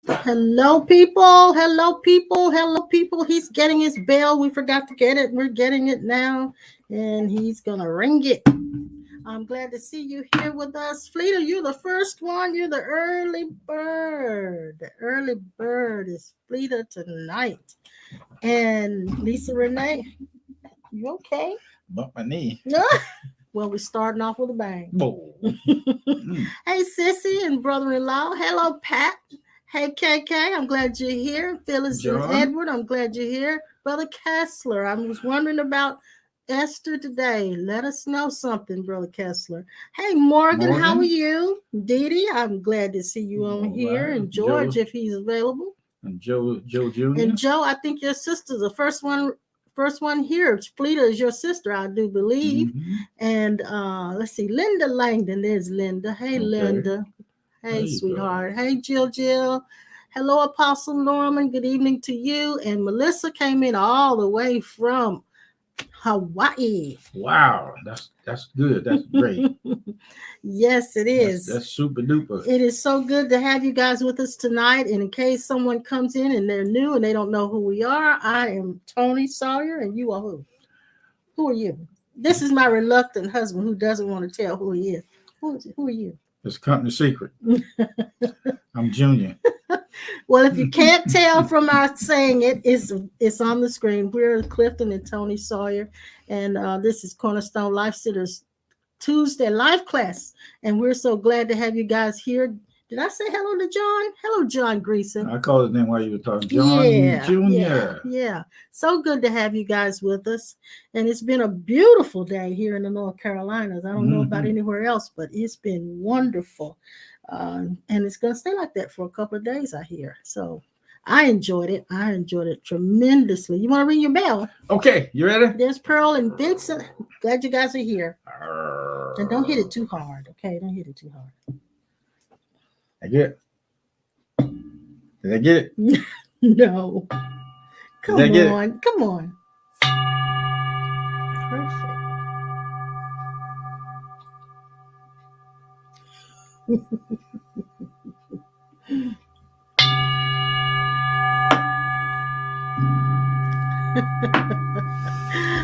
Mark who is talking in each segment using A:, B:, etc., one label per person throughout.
A: Hello, people. Hello, people. Hello, people. He's getting his bell. We forgot to get it. We're getting it now, and he's gonna ring it. I'm glad to see you here with us, Fleeta. You're the first one. You're the early bird. The early bird is Fleeta tonight. And Lisa Renee, you okay?
B: Bump my knee.
A: Well, we're starting off with a bang.
B: Whoa.
A: Hey, Sissy and brother-in-law. Hello, Pat. Hey, KK. I'm glad you're here. Phyllis and
B: John.
A: Edward, I'm glad you're here. Brother Kessler, I was wondering about Esther today. Let us know something, Brother Kessler. Hey, Morgan, how are you? Dee Dee, I'm glad to see you on here.
B: Right.
A: And George,
B: Joe.
A: if he's available.
B: And Joe Jr.
A: And Joe, I think your sister's the first one here. Fleeta is your sister, I do believe.
B: Mhm.
A: And let's see, Linda Langdon. There's Linda. Hey,
B: Okay.
A: Linda. Hey,
B: There you
A: sweetheart. Hey, Jill. Hello, Apostle Norman. Good evening to you. And Melissa came in all the way from Hawaii.
B: Wow, that's good. That's great.
A: Yes, it is.
B: That's super duper.
A: It is so good to have you guys with us tonight. And in case someone comes in and they're new and they don't know who we are, I am Toni Sawyer, and you are who? Who are you? This is my reluctant husband who doesn't want to tell who he is. Who are you?
B: It's company secret. I'm Junior.
A: Well, if you can't tell from our saying it, it's on the screen. We're Clifton and Toni Sawyer, and this is Cornerstone Life Sitters Tuesday live class, and we're so glad to have you guys here. Did I say hello to John? Hello, John Greason.
B: I called his name while you were talking. John Jr.
A: Yeah. So good to have you guys with us. And it's been a beautiful day here in the North Carolinas. I don't know about anywhere else, but it's been wonderful. And it's going to stay like that for a couple of days, I hear. So I enjoyed it. I enjoyed it tremendously. You want to ring your bell?
B: Okay, you ready?
A: There's Pearl and Vincent. Glad you guys are here. And don't hit it too hard, okay? Don't hit it too hard.
B: I get it. Did I get it?
A: No. Come
B: Did I get
A: on.
B: it?
A: Come on.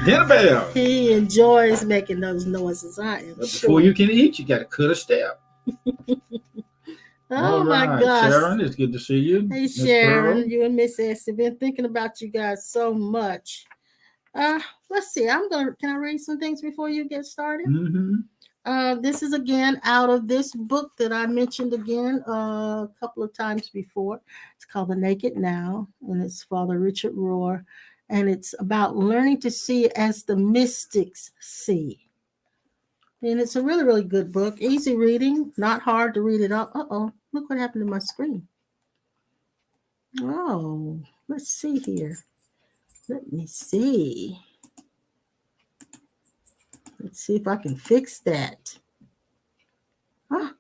B: Hit a bell.
A: He enjoys making those noises. I am
B: But
A: sure.
B: before you can eat, you got to cut a step.
A: Oh my gosh.
B: Sharon, it's good to see you.
A: Hey,
B: Miss
A: Sharon,
B: Pearl.
A: you and Miss Essie, been thinking about you guys so much. Let's see. Can I read some things before you get started? This is again out of this book that I mentioned again a couple of times before. It's called The Naked Now, and it's Father Richard Rohr, and it's about learning to see as the mystics see. And it's a really, really good book. Easy reading, not hard to read it all. Uh-oh, look what happened to my screen. Oh, let's see here. Let me see. Let's see if I can fix that.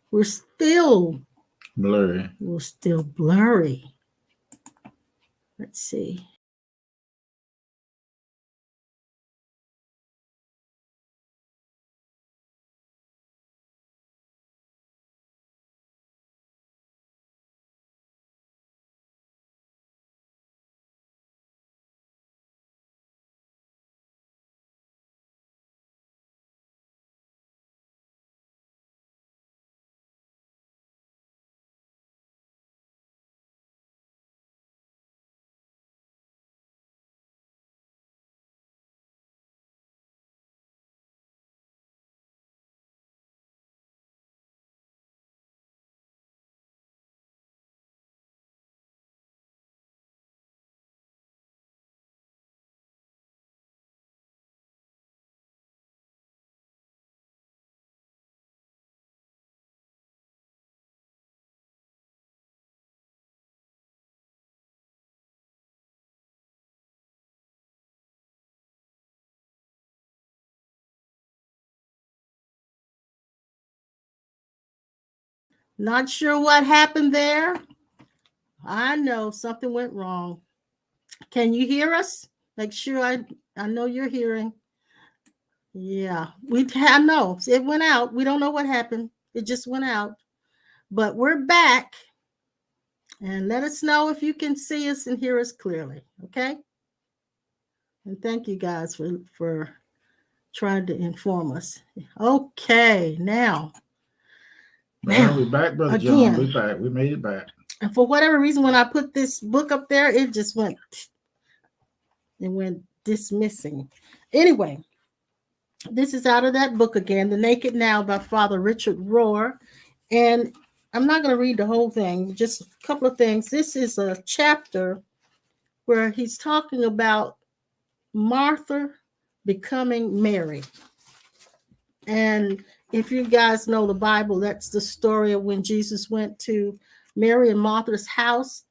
A: We're still
B: blurry.
A: We're still blurry. Let's see. Not sure what happened there. I know something went wrong. Can you hear us? Make sure I know you're hearing. Yeah, I know it went out. We don't know what happened. It just went out. But we're back. And let us know if you can see us and hear us clearly. Okay? And thank you guys for trying to inform us. Okay, now.
B: Well, we're back, Brother John. We're back. We made it back.
A: And for whatever reason, when I put this book up there, it just went dismissing. Anyway, this is out of that book again, The Naked Now by Father Richard Rohr. And I'm not going to read the whole thing, just a couple of things. This is a chapter where he's talking about Martha becoming Mary. And if you guys know the Bible, that's the story of when Jesus went to Mary and Martha's house.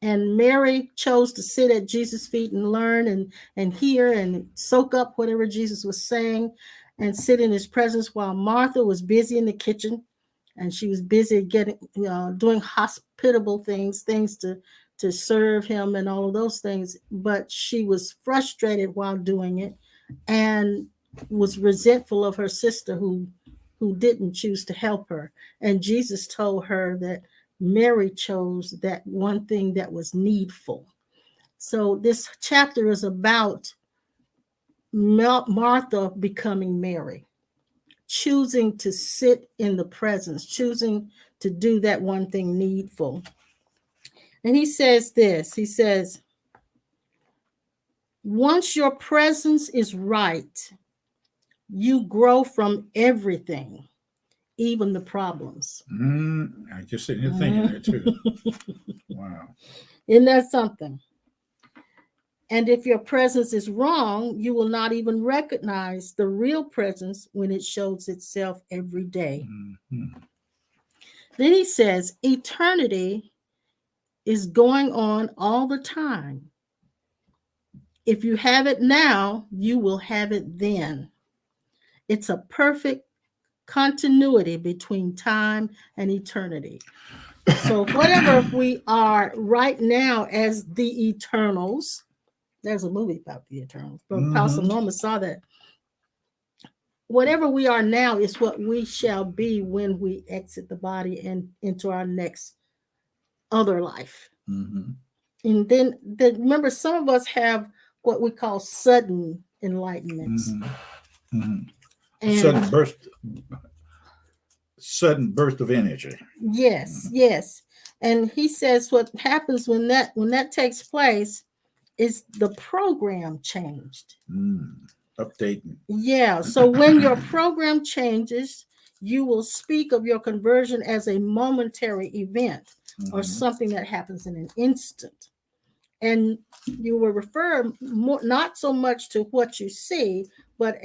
A: And Mary chose to sit at Jesus' feet and learn and hear and soak up whatever Jesus was saying and sit in his presence, while Martha was busy in the kitchen, and she was busy doing hospitable things to serve him and all of those things. But she was frustrated while doing it and was resentful of her sister who didn't choose to help her. And Jesus told her that Mary chose that one thing that was needful. So this chapter is about Martha becoming Mary, choosing to sit in the presence, choosing to do that one thing needful. And he says this, he says, once your presence is right, you grow from everything, even the problems.
B: I just sitting here thinking that too. Wow.
A: Isn't that something? And if your presence is wrong, you will not even recognize the real presence when it shows itself every day. Mm-hmm. Then he says, eternity is going on all the time. If you have it now, you will have it then. It's a perfect continuity between time and eternity. So whatever we are right now as the Eternals, there's a movie about the Eternals, but Apostle Norma saw that. Whatever we are now is what we shall be when we exit the body and into our next other life. Mm-hmm. And then remember, some of us have what we call sudden enlightenments. Mm-hmm. Mm-hmm. And
B: sudden burst of energy.
A: Yes, yes. And he says what happens when that takes place is the program changed.
B: Updating.
A: Yeah. So when your program changes, you will speak of your conversion as a momentary event or something that happens in an instant. And you will refer more, not so much to what you see, but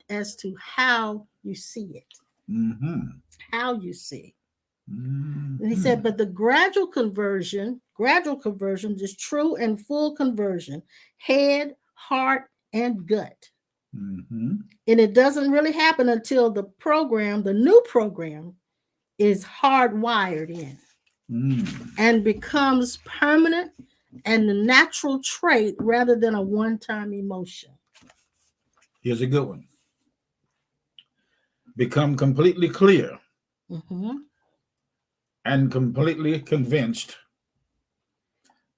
A: as to how you see it. Mm-hmm. How you see. Mm-hmm. And he said, but the gradual conversion is true and full conversion, head, heart, and gut. Mm-hmm. And it doesn't really happen until the new program, is hardwired in and becomes permanent and the natural trait rather than a one-time emotion.
B: Here's a good one. Become completely clear and completely convinced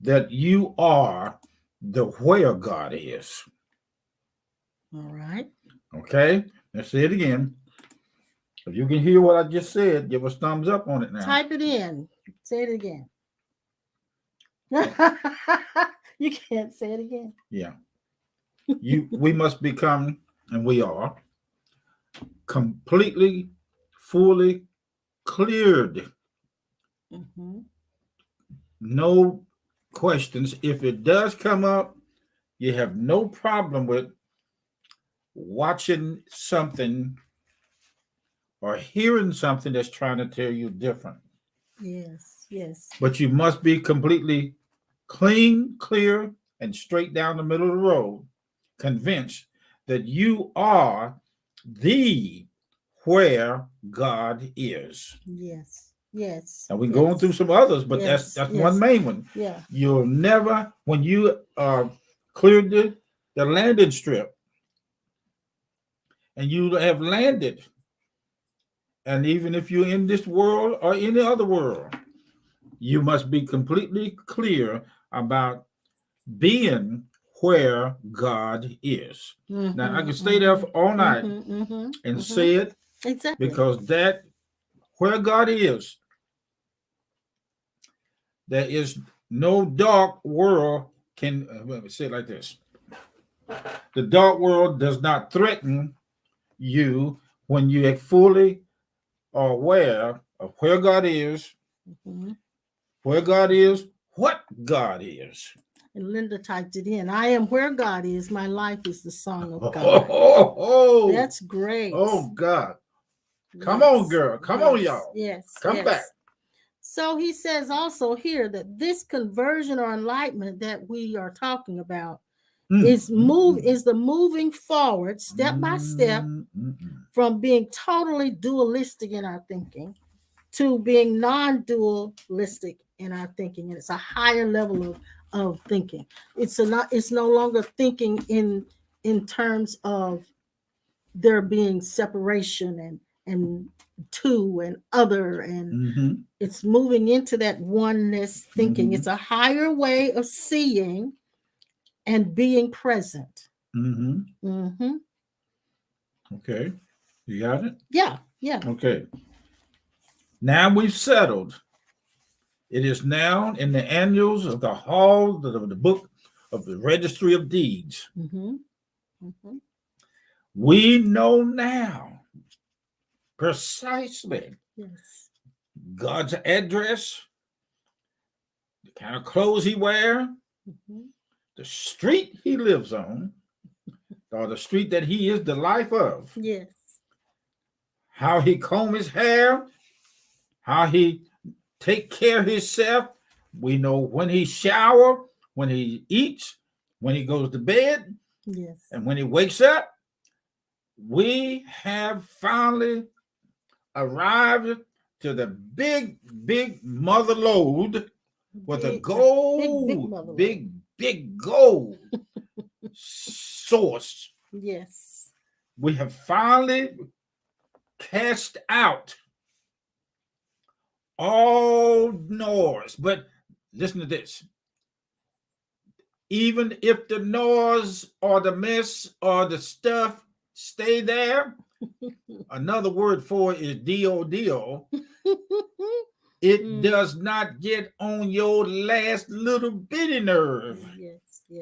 B: that you are the where God is.
A: All right.
B: Okay, let's say it again. If you can hear what I just said, give us thumbs up on it now.
A: Type it in. Say it again. You can't say it again.
B: Yeah. We must become, and we are, completely, fully cleared. Mm-hmm. No questions. If it does come up, you have no problem with watching something or hearing something that's trying to tell you different.
A: Yes, yes.
B: But you must be completely clean, clear, and straight down the middle of the road, convinced that you are the where God is.
A: Yes, yes.
B: And we can go on through some others, but that's one main one.
A: Yeah.
B: You'll never, when you cleared the landing strip and you have landed And even if you're in this world or any other world, you must be completely clear about being where God is. Now, I can stay there for all night and say it
A: exactly,
B: because that where God is, there is no dark world can, let me say it like this. The dark world does not threaten you when you are fully aware of where God is, where God is, what God is.
A: And Linda typed it in. I am where God is. My life is the song of God. That's great.
B: Oh, God. Come on, girl. Come on, y'all.
A: Yes.
B: Come back.
A: So he says also here that this conversion or enlightenment that we are talking about is the moving forward step by step from being totally dualistic in our thinking to being non-dualistic in our thinking, and it's a higher level of thinking. It's no longer thinking in terms of there being separation and two and other, and it's moving into that oneness thinking. It's a higher way of seeing and being present.
B: Okay, you got it?
A: Yeah.
B: Okay. Now we've settled. It is now in the annals of the hall of the book of the registry of deeds. We know now precisely God's address, the kind of clothes he wears, the street he lives on, or the street that he is the life of.
A: Yes.
B: How he comb his hair, how he take care of himself. We know when he shower, when he eats, when he goes to bed, and when he wakes up. We have finally arrived to the big mother lode with a gold, big gold source.
A: Yes.
B: We have finally cast out all noise. But listen to this. Even if the noise or the mess or the stuff stay there, another word for it is D-O-D-O. It does not get on your last little bitty nerve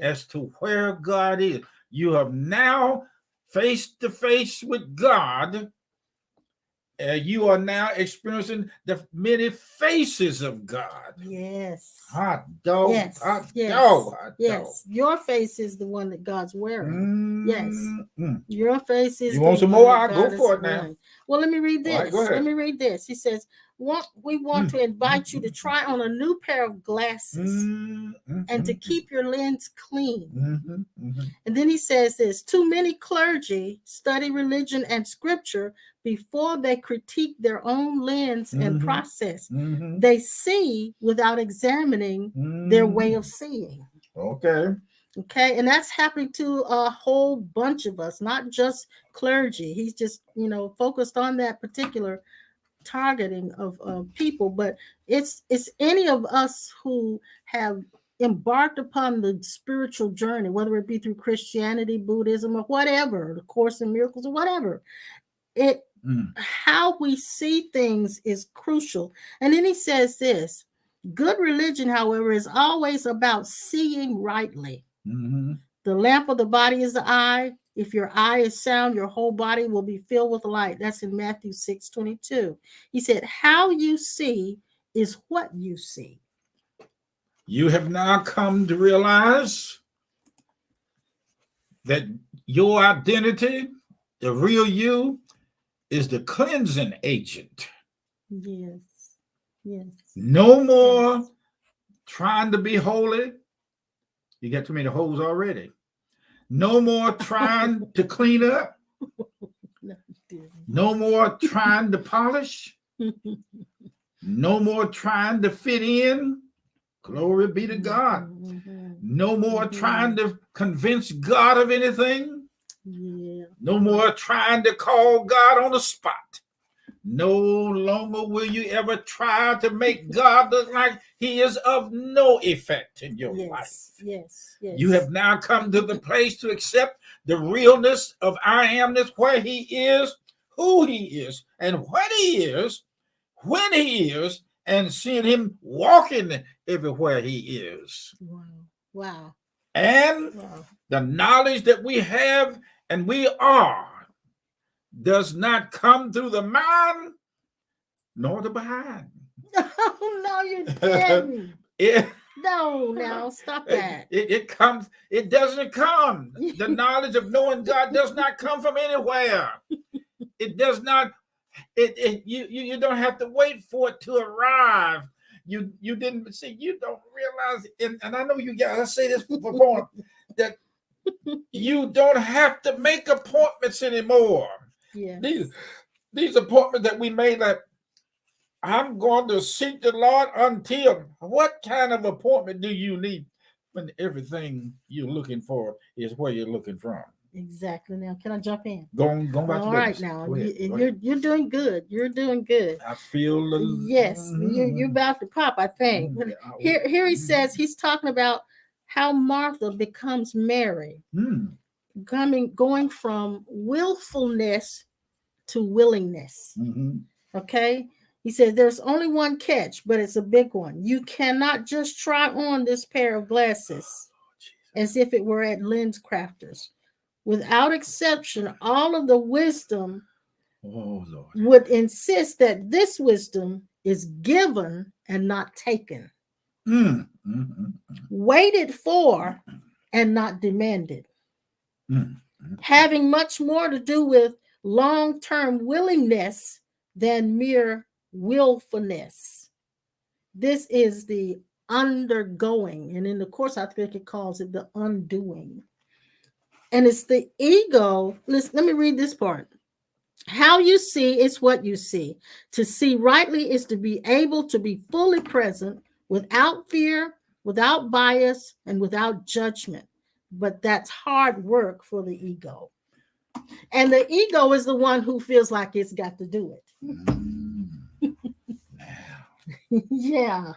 B: as to where God is. You have now face to face with God. You are now experiencing the many faces of God.
A: Yes.
B: Hot dog.
A: Yes.
B: Hot
A: yes.
B: dog. Hot
A: yes.
B: dog.
A: Your face is the one that God's wearing. Yes. Your face is.
B: You want some more? I'll go for it now.
A: Well, let me read this.
B: Right, go ahead.
A: Let me read this. He says, we want to invite you to try on a new pair of glasses and to keep your lens clean. And then he says this: too many clergy study religion and scripture before they critique their own lens and process. They see without examining their way of seeing. Okay, and that's happening to a whole bunch of us, not just clergy. He's just, focused on that particular targeting of people, but it's any of us who have embarked upon the spiritual journey, whether it be through Christianity, Buddhism, or whatever, the Course in Miracles or whatever. How we see things is crucial. And then he says this: good religion, however, is always about seeing rightly. The lamp of the body is the eye. If your eye is sound, your whole body will be filled with light. That's in Matthew 6:22. He said, how you see is what you see.
B: You have now come to realize that your identity, the real you, is the cleansing agent.
A: Yes.
B: No more trying to be holy. You got too many holes already. No more trying to clean up. No more trying to polish. No more trying to fit in. Glory be to God. No more trying to convince God of anything. No more trying to call God on the spot. No longer will you ever try to make God look like he is of no effect in your life.
A: Yes.
B: You have now come to the place to accept the realness of I amness, where he is, who he is, and what he is, when he is, and seeing him walking everywhere he is.
A: Wow.
B: And the knowledge that we have and we are does not come through the mind nor the behind.
A: No, you didn't. No, now stop that.
B: It comes, it doesn't come. The knowledge of knowing God does not come from anywhere. It does not, you don't have to wait for it to arrive. You didn't see, you don't realize, and I know you guys, I say this before, that you don't have to make appointments anymore.
A: Yes.
B: These appointments that we made, like, I'm going to seek the Lord until. What kind of appointment do you need when everything you're looking for is where you're looking from?
A: Exactly. Now, can I jump in?
B: Go back.
A: All right, now you're doing good. You're doing good.
B: I feel
A: yes. You're about to pop, I think. Here he says he's talking about how Martha becomes Mary, going from willfulness to willingness. Okay. He said there's only one catch, but it's a big one. You cannot just try on this pair of glasses as if it were at lens crafters. Without exception, all of the wisdom would insist that this wisdom is given and not taken, waited for and not demanded, having much more to do with long-term willingness than mere willfulness. This is the undergoing, and in the course I think it calls it the undoing. And it's the ego. Let me read this part. How you see is what you see. To see rightly is to be able to be fully present without fear, without bias, and without judgment. But that's hard work for the ego. And the ego is the one who feels like it's got to do it. Yeah.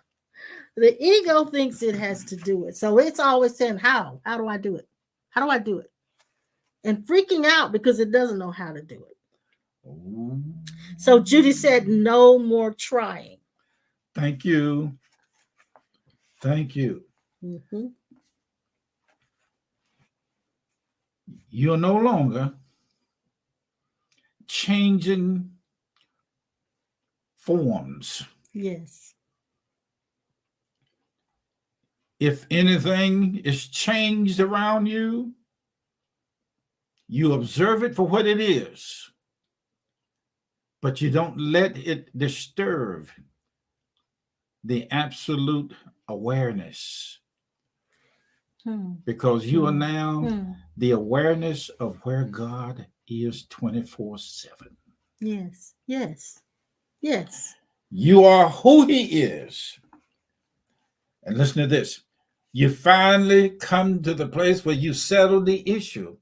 A: The ego thinks it has to do it. So it's always saying, how? How do I do it? How do I do it? And freaking out because it doesn't know how to do it. So Judy said, no more trying.
B: Thank you. You're no longer changing forms.
A: Yes.
B: If anything is changed around you, you observe it for what it is, but you don't let it disturb the absolute awareness. Because you are now the awareness of where God is 24/7.
A: Yes.
B: You are who he is. And listen to this. You finally come to the place where you settle the issue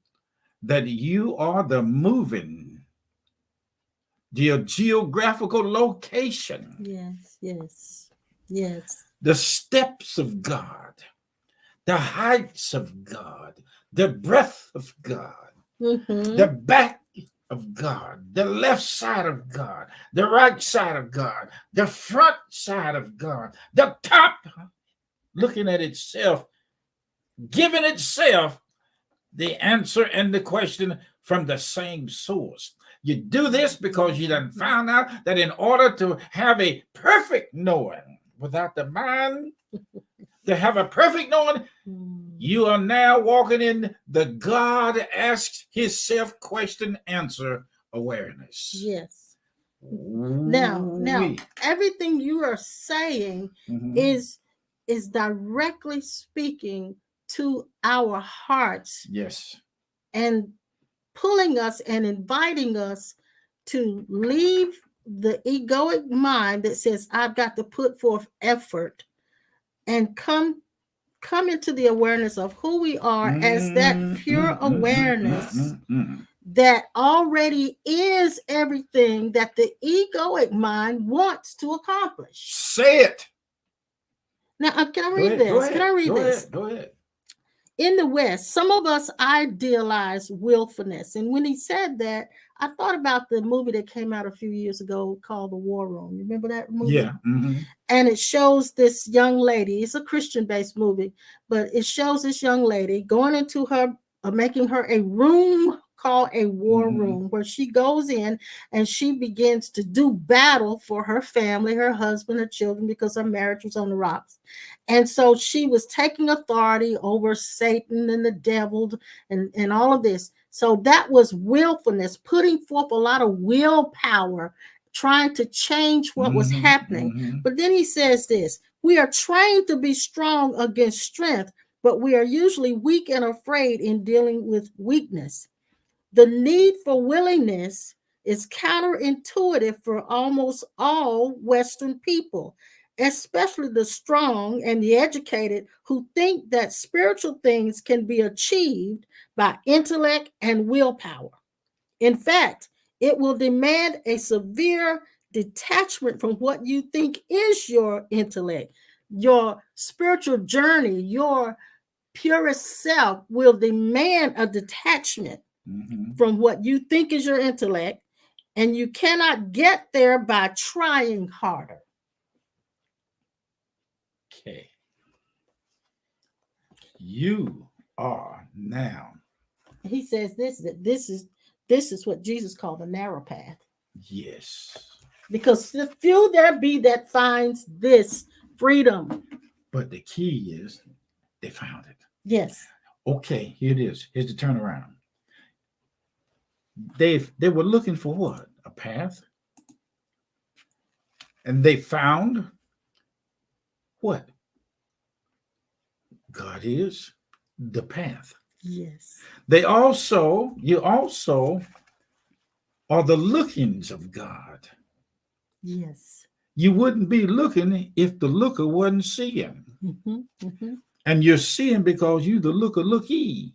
B: that you are the moving, the geographical location.
A: Yes.
B: The steps of God, the heights of God, the breadth of God, the back of God, the left side of God, the right side of God, the front side of God, the top, looking at itself, giving itself the answer and the question from the same source. You do this because you done found out that in order to have a perfect knowing without the mind, to have a perfect knowing, you are now walking in the God asks himself question answer awareness.
A: Yes. Now, everything you are saying is directly speaking to our hearts.
B: Yes.
A: And pulling us and inviting us to leave the egoic mind that says, I've got to put forth effort, and come into the awareness of who we are as that pure awareness that already is everything that the egoic mind wants to accomplish.
B: Say it.
A: Now, can I read this? Can I read this?
B: Go ahead.
A: In the West, some of us idealize willfulness. And when he said that, I thought about the movie that came out a few years ago called The War Room. You remember that movie?
B: Yeah.
A: And it shows this young lady. It's a Christian-based movie, but it shows this young lady going into her, making her a room called a war room, where she goes in and she begins to do battle for her family, her husband, her children, because her marriage was on the rocks. And so she was taking authority over Satan and the devil and all of this. So that was willfulness, putting forth a lot of willpower, trying to change what was happening. But then he says this: we are trained to be strong against strength, but we are usually weak and afraid in dealing with weakness. The need for willingness is counterintuitive for almost all Western people, especially the strong and the educated, who think that spiritual things can be achieved by intellect and willpower. In fact, it will demand a severe detachment from what you think is your intellect. Your spiritual journey, your purest self will demand a detachment from what you think is your intellect, and you cannot get there by trying harder.
B: Okay. You are now.
A: He says this is what Jesus called the narrow path.
B: Yes.
A: Because the few there be that finds this freedom.
B: But the key is they found it.
A: Yes.
B: Okay, here it is. Here's the turnaround. They were looking for what? A path. And they found what? God is the path.
A: Yes.
B: You also are the lookings of God.
A: Yes.
B: You wouldn't be looking if the looker wasn't seeing. And you're seeing because you the looker lookee.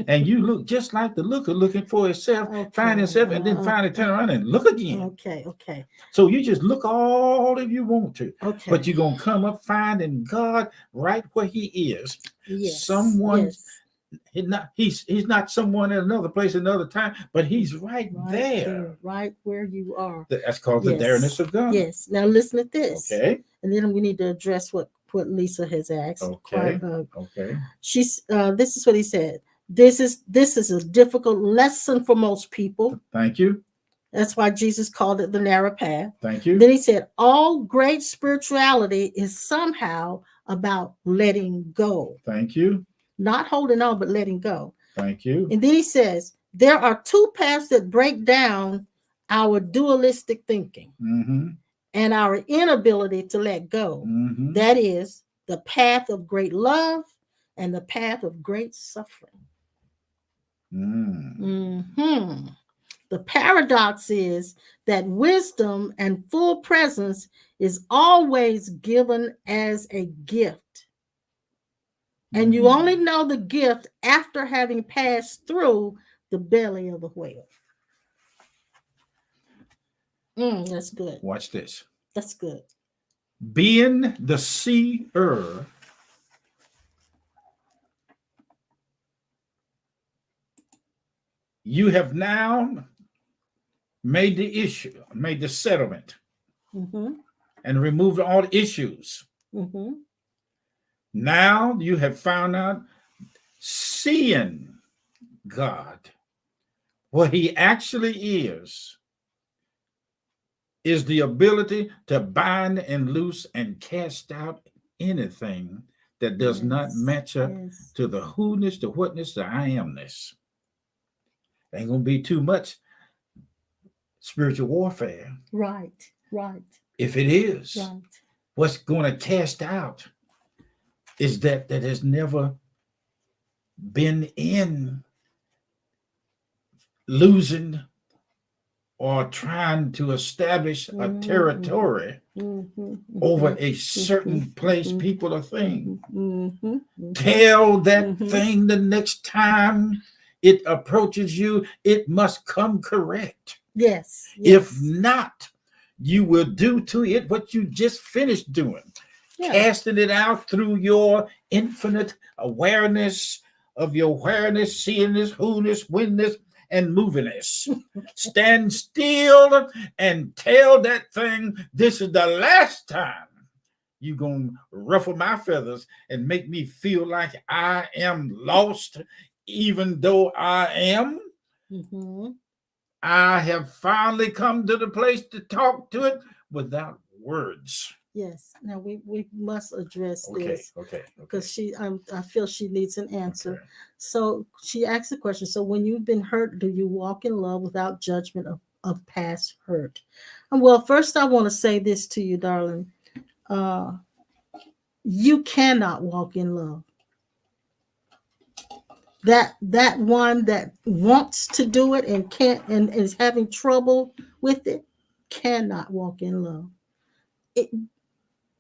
B: And you look just like the looker looking for itself, find itself, and then finally turn around and look again.
A: Okay.
B: So you just look all if you want to.
A: Okay.
B: But you're going to come up finding God right where he is.
A: Yes.
B: Someone,
A: yes.
B: he's not someone in another place, another time, but he's right there.
A: Right where you are.
B: That's called the dareness of God.
A: Yes. Now listen to this.
B: Okay.
A: And then we need to address what Lisa has asked.
B: Okay.
A: This is what he said. This is a difficult lesson for most people.
B: Thank you.
A: That's why Jesus called it the narrow path.
B: Thank you.
A: Then he said, all great spirituality is somehow about letting go.
B: Thank you.
A: Not holding on, but letting go.
B: Thank you.
A: And then he says, there are two paths that break down our dualistic thinking and our inability to let go. That is the path of great love and the path of great suffering. The paradox is that wisdom and full presence is always given as a gift. And you only know the gift after having passed through the belly of the whale. That's good.
B: Watch this.
A: That's good.
B: Being the seer, you have now made the settlement, and removed all issues. Now you have found out seeing God, what he actually is the ability to bind and loose and cast out anything that does not match up to the who-ness, the what-ness, the I amness. Ain't gonna be too much spiritual warfare.
A: Right.
B: If it is, what's going to cast out is that has never been in losing or trying to establish a territory over a certain place, people, or thing. Tell that thing the next time it approaches you, it must come correct.
A: Yes.
B: If not, you will do to it what you just finished doing, casting it out through your infinite awareness of your awareness, seeingness, who-ness, when-ness, and movingness. Stand still and tell that thing, this is the last time you're going to ruffle my feathers and make me feel like I am lost, even though I am. I have finally come to the place to talk to it without words.
A: Yes. Now we must address this.
B: Okay.
A: Because I feel she needs an answer. Okay. So she asked the question. So when you've been hurt, do you walk in love without judgment of past hurt? And well, first I want to say this to you, darling. You cannot walk in love. That one that wants to do it and can't and is having trouble with it cannot walk in love.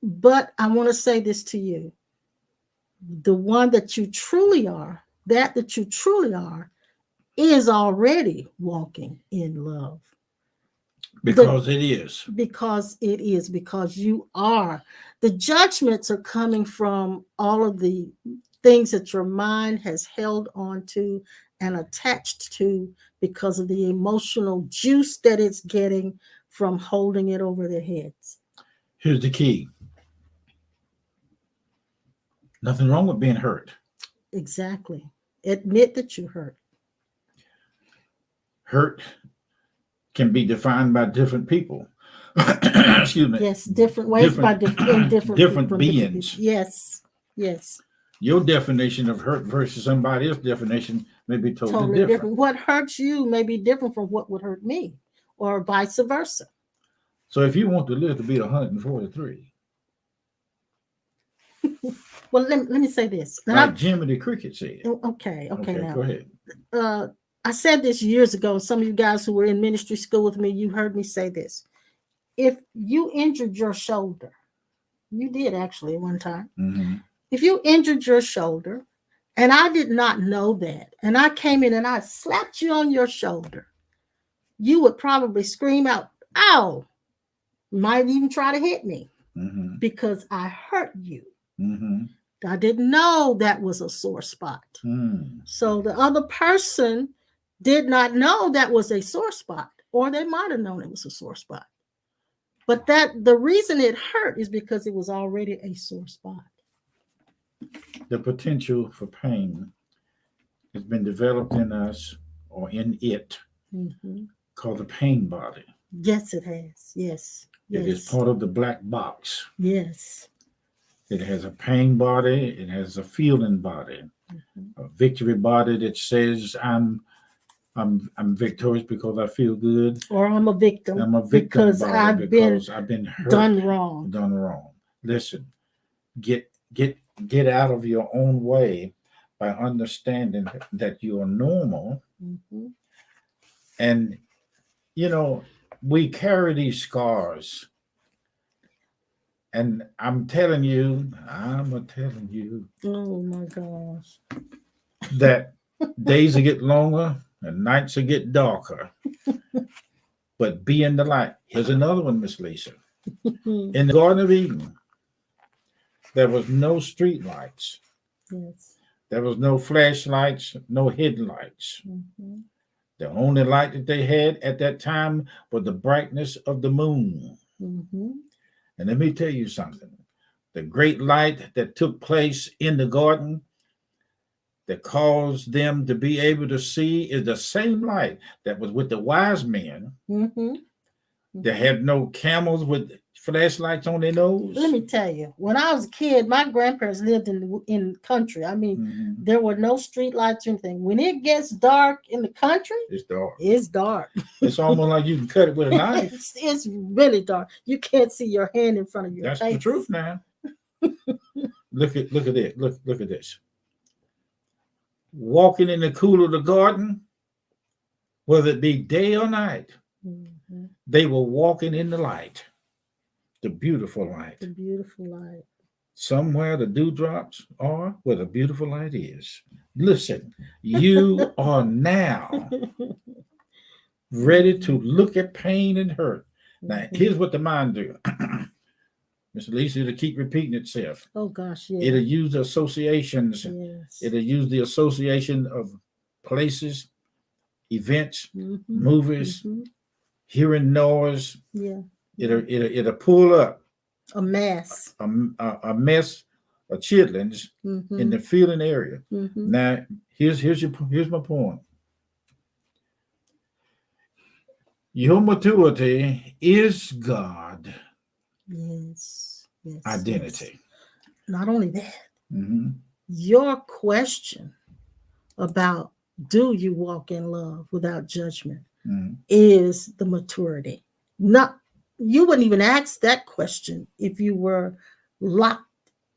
A: But I want to say this to you. The one that you truly are, that you truly are, is already walking in love.
B: Because it is.
A: Because it is. Because you are. The judgments are coming from all of the things that your mind has held on to and attached to because of the emotional juice that it's getting from holding it over their heads.
B: Here's the key. Nothing wrong with being hurt.
A: Exactly. Admit that you hurt.
B: Hurt can be defined by different people. Excuse me.
A: Yes, different ways by different
B: beings.
A: Yes.
B: Your definition of hurt versus somebody else's definition may be totally different.
A: What hurts you may be different from what would hurt me, or vice versa.
B: So if you want to live to be 143.
A: Well, let me say this.
B: Like Jimmy the Cricket said.
A: Okay, now.
B: Go ahead.
A: I said this years ago. Some of you guys who were in ministry school with me, you heard me say this. If you injured your shoulder, you did actually one time.
B: Mm-hmm.
A: If you injured your shoulder, and I did not know that, and I came in and I slapped you on your shoulder, you would probably scream out, "Ow!" Might even try to hit me because I hurt you.
B: Mm-hmm.
A: I didn't know that was a sore spot. So the other person did not know that was a sore spot, or they might have known it was a sore spot. But the reason it hurt is because it was already a sore spot.
B: The potential for pain has been developed in us or in it called the pain body.
A: Yes, it has. Yes.
B: It is part of the black box.
A: Yes.
B: It has a pain body. It has a feeling body, a victory body that says I'm victorious because I feel good,
A: or I'm a victim.
B: I'm a victim
A: because I've been
B: hurt,
A: done wrong.
B: Listen, get out of your own way by understanding that you are normal, and we carry these scars. And I'm telling you,
A: oh my gosh,
B: that days will get longer and nights will get darker. But be in the light. Here's another one, Miss Lisa. In the Garden of Eden, there was no street lights.
A: Yes.
B: There was no flashlights, no hidden lights. The only light that they had at that time was the brightness of the moon. And let me tell you something. The great light that took place in the garden that caused them to be able to see is the same light that was with the wise men. They had no camels with flashlights on their nose.
A: Let me tell you, when I was a kid, my grandparents lived in country. I mean, there were no street lights or anything. When it gets dark in the country,
B: it's dark.
A: It's dark.
B: It's almost like you can cut it with a knife.
A: It's really dark. You can't see your hand in front of your face.
B: That's the truth now. Look at this. Look at this. Walking in the cool of the garden, whether it be day or night, they were walking in the light. The beautiful light.
A: The beautiful light.
B: Somewhere the dewdrops are where the beautiful light is. Listen, you are now ready to look at pain and hurt. Now, here's what the mind do. Miss Lisa, it'll keep repeating itself.
A: Oh gosh, yeah.
B: It'll use the associations.
A: Yes.
B: It'll use the association of places, events, movies, hearing noise.
A: Yeah.
B: It'll pull up
A: a mess,
B: a mess of chitlins in the feeling area. Now, here's my point. Your maturity is God.
A: Yes.
B: Identity.
A: Yes. Not only that, your question about do you walk in love without judgment is the maturity. Not, you wouldn't even ask that question if you were locked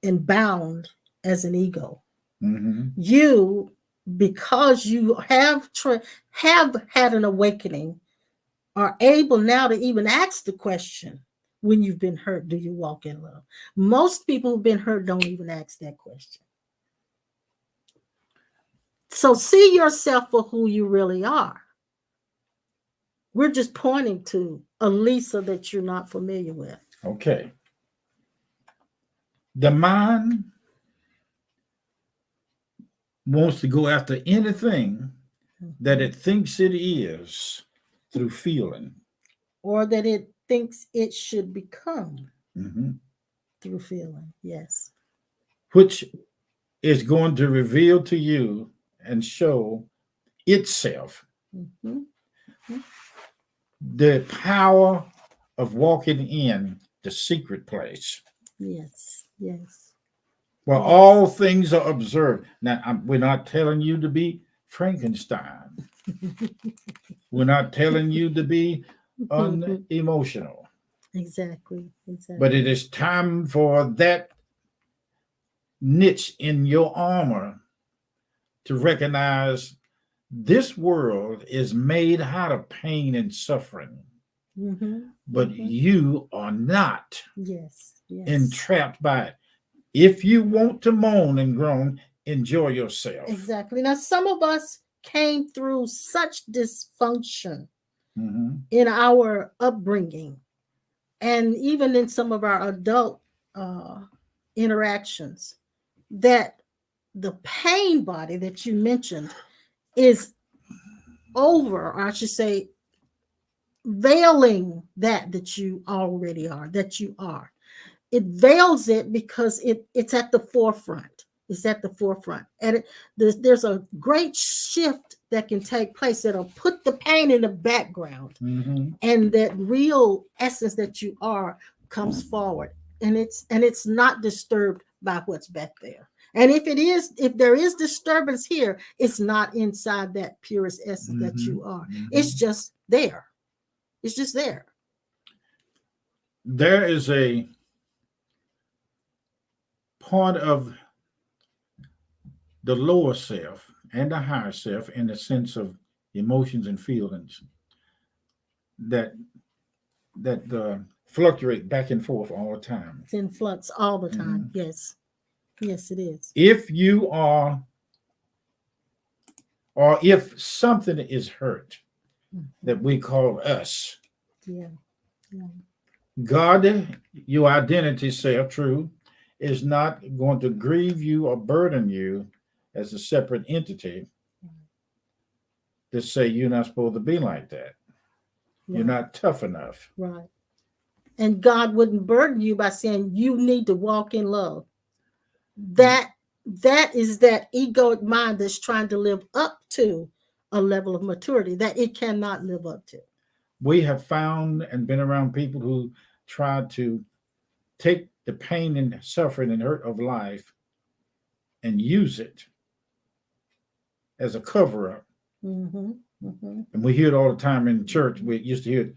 A: and bound as an ego. You, because you have had an awakening, are able now to even ask the question, when you've been hurt, do you walk in love? Most people who've been hurt don't even ask that question. So see yourself for who you really are. We're just pointing to a Lisa that you're not familiar with.
B: Okay. The mind wants to go after anything that it thinks it is through feeling.
A: Or that it thinks it should become through feeling, yes.
B: Which is going to reveal to you and show itself the power of walking in the secret place.
A: Yes.
B: Where all things are observed. Now, we're not telling you to be Frankenstein. We're not telling you to be unemotional.
A: Exactly.
B: But it is time for that niche in your armor to recognize this world is made out of pain and suffering. But you are not entrapped by it. If you want to moan and groan, enjoy yourself.
A: Exactly. Now, some of us came through such dysfunction in our upbringing, and even in some of our adult interactions, that the pain body that you mentioned is over, or I should say, veiling that you already are, that you are. It veils it because it's at the forefront. It's at the forefront. And there's a great shift that can take place that'll put the pain in the background. And that real essence that you are comes forward. And it's not disturbed by what's back there. And if there is disturbance here, it's not inside that purest essence that you are. It's just there. It's just there.
B: There is a part of the lower self and the higher self, in the sense of emotions and feelings, that fluctuate back and forth all the time.
A: It's in flux all the time. Yes, it is.
B: If you are, or if something is hurt that we call us, God, your identity self, true, is not going to grieve you or burden you as a separate entity to say you're not supposed to be like that. You're not tough enough.
A: Right. And God wouldn't burden you by saying you need to walk in love. That is that egoic mind that's trying to live up to a level of maturity that it cannot live up to.
B: We have found and been around people who try to take the pain and suffering and hurt of life and use it as a cover-up. And we hear it all the time in church. We used to hear it,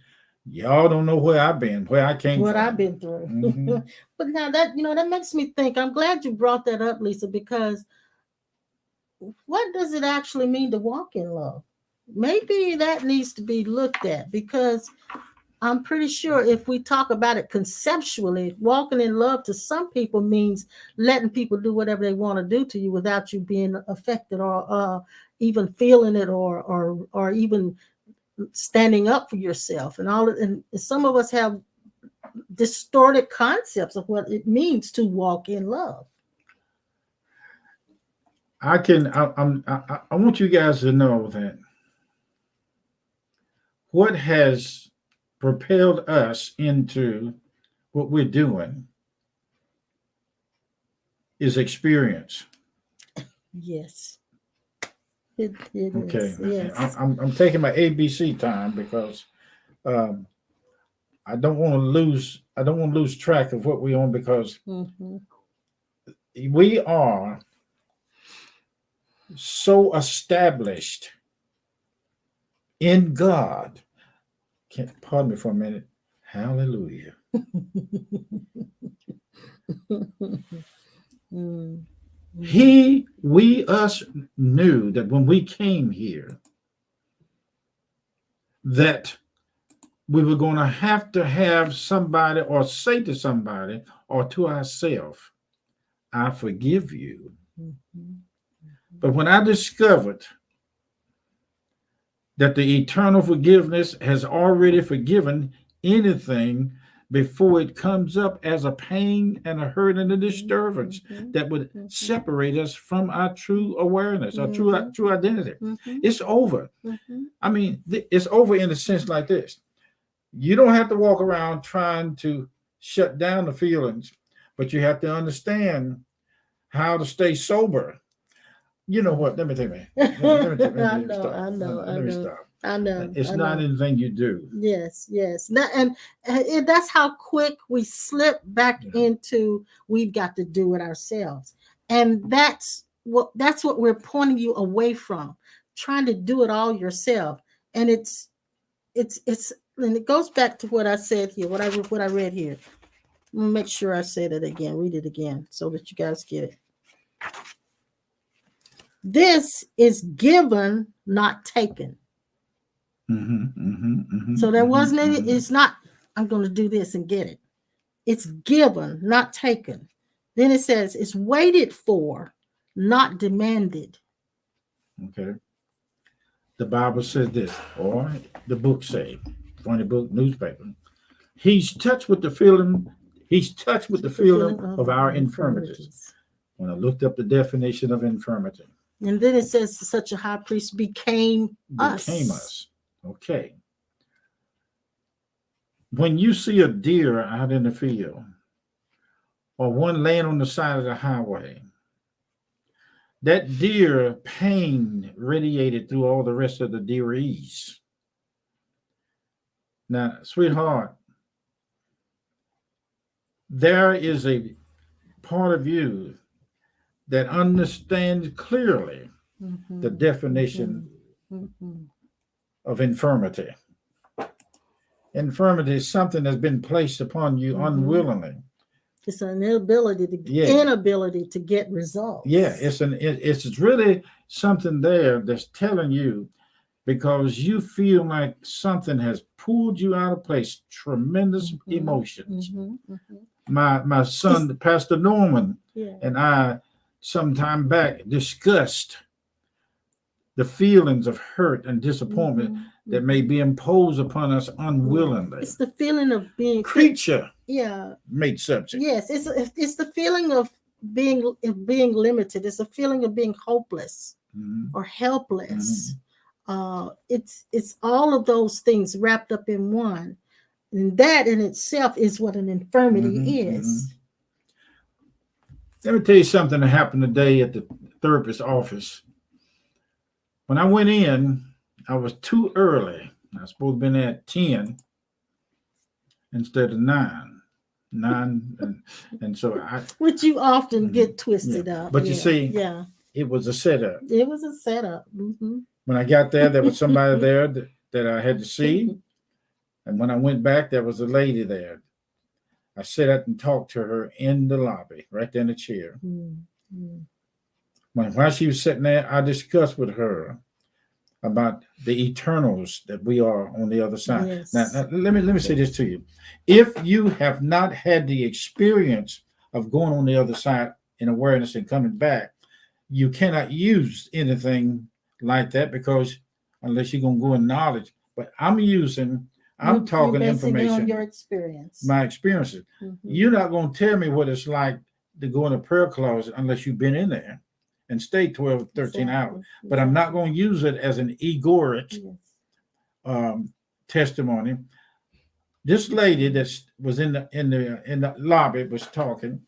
B: y'all don't know where I've been, where I came from.
A: What I've been through. But now that makes me think, I'm glad you brought that up, Lisa, because what does it actually mean to walk in love? Maybe that needs to be looked at, because I'm pretty sure if we talk about it conceptually, walking in love to some people means letting people do whatever they want to do to you without you being affected or even feeling it or even standing up for yourself and all. And some of us have distorted concepts of what it means to walk in love.
B: I want you guys to know that what has propelled us into what we're doing is experience.
A: Yes. It
B: Okay.
A: is. Yes.
B: I'm taking my ABC time because um, I don't want to lose track of what we're on because
A: Mm-hmm.
B: we are so established in God. Pardon me for a minute. Hallelujah.
A: Mm.
B: Us knew that when we came here, that we were going to have somebody or say to somebody or to ourselves, I forgive you.
A: Mm-hmm.
B: But when I discovered that the eternal forgiveness has already forgiven anything before it comes up as a pain and a hurt and a disturbance
A: Mm-hmm.
B: that would
A: Mm-hmm.
B: separate us from our true awareness, our
A: Mm-hmm.
B: true identity.
A: Mm-hmm.
B: It's over.
A: Mm-hmm.
B: I mean, it's over in a sense like this. You don't have to walk around trying to shut down the feelings, but you have to understand how to stay sober. You know what? Let me stop. Let me stop.
A: I know.
B: It's not anything you do.
A: Yes. And that's how quick we slip back into we've got to do it ourselves. And that's what we're pointing you away from, trying to do it all yourself. And it's and it goes back to what I said here, what I read here. I'm gonna make sure I said it again, read it again so that you guys get it. This is given, not taken. So there wasn't any, it's not, I'm going to do this and get it. It's given, not taken. Then it says it's waited for, not demanded.
B: Okay. The Bible says this, or the book say, funny book, newspaper. He's touched with the feeling. He's touched with the feeling of our infirmities. When I looked up the definition of infirmity.
A: And then it says such a high priest became us.
B: Okay. When you see a deer out in the field or one laying on the side of the highway, that deer pain radiated through all the rest of the deerees. Now, sweetheart, there is a part of you that understands clearly the definition of infirmity. Infirmity is something that's been placed upon you unwillingly.
A: It's an inability to get results.
B: Yeah, it's really something there that's telling you because you feel like something has pulled you out of place. Tremendous emotions. My son, Pastor Norman, and I, some time back, discussed the feelings of hurt and disappointment that may be imposed upon us unwillingly.
A: It's the feeling of being
B: creature. Made subject.
A: Yes, it's the feeling of being limited. It's a feeling of being hopeless or helpless. It's all of those things wrapped up in one, and that in itself is what an infirmity is.
B: Let me tell you something that happened today at the therapist's office. When I went in, I was too early. I was supposed to have been there at 10 instead of 9. And so
A: which you often get twisted up.
B: But you see, it was a setup.
A: It was a setup.
B: When I got there was somebody there that I had to see. And when I went back, there was a lady there. I sat up and talked to her in the lobby, right there in the chair. While she was sitting there, I discussed with her about the eternals that we are on the other side.
A: Yes.
B: Now let me say this to you. If you have not had the experience of going on the other side in awareness and coming back, you cannot use anything like that, because unless you're gonna go in knowledge. But I'm talking
A: you're basing it
B: information,
A: on your experience.
B: my experiences. You're not gonna tell me what it's like to go in a prayer closet unless you've been in there and stay 12, 13 hours. But I'm not going to use it as an egoic testimony. This lady that was in the lobby was talking,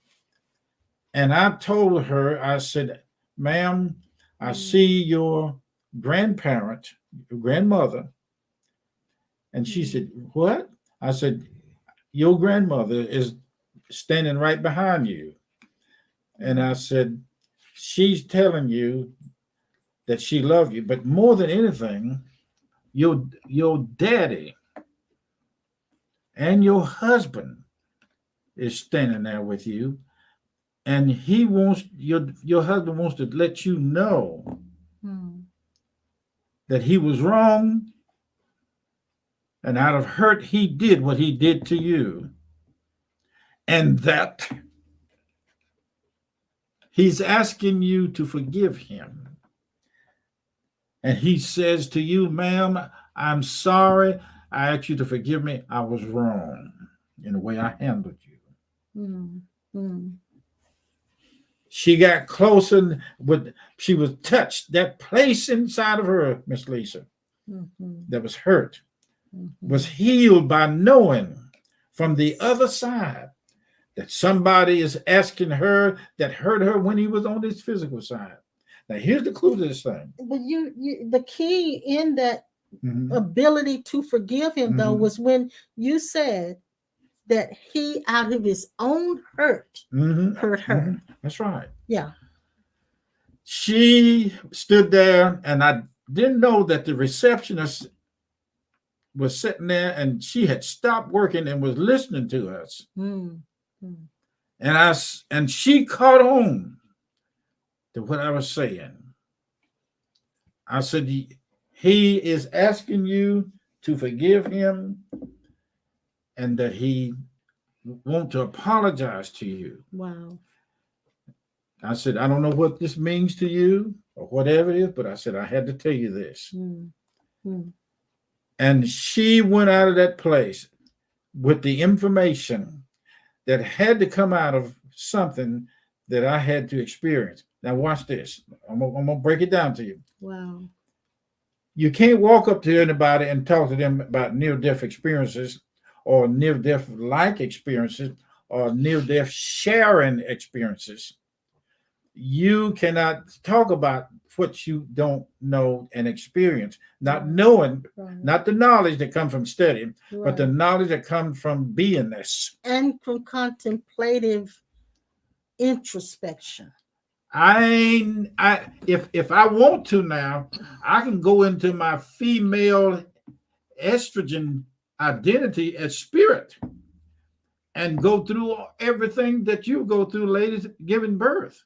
B: and I told her, I said, "Ma'am, I see your grandparent, your grandmother." And she said, "What?" I said, "Your grandmother is standing right behind you." And I said, "She's telling you that she loved you, but more than anything, your daddy and your husband is standing there with you, and he wants your husband wants to let you know that he was wrong, and out of hurt he did what he did to you, and that he's asking you to forgive him. And he says to you, ma'am, I'm sorry. I ask you to forgive me. I was wrong in the way I handled you." She got closer she was touched. That place inside of her, Miss Lisa, that was hurt, was healed by knowing from the other side that somebody is asking her that hurt her when he was on this physical side. Now, here's the clue to this thing.
A: But the key in that ability to forgive him, though, was when you said that he, out of his own hurt, hurt her.
B: That's right.
A: Yeah.
B: She stood there, and I didn't know that the receptionist was sitting there, and she had stopped working and was listening to us. And she caught on to what I was saying. I said, he is asking you to forgive him, and that he wants to apologize to you.
A: Wow.
B: I said, I don't know what this means to you or whatever it is, but I said, I had to tell you this. And she went out of that place with the information that had to come out of something that I had to experience. Now, watch this. I'm going to break it down to you.
A: Wow.
B: You can't walk up to anybody and talk to them about near-death experiences or near-death-like experiences or near-death sharing experiences. You cannot talk about what you don't know and experience, not knowing, not the knowledge that comes from studying, but the knowledge that comes from beingness.
A: And from contemplative introspection.
B: If I want to now, I can go into my female estrogen identity as spirit and go through everything that you go through, ladies, giving birth.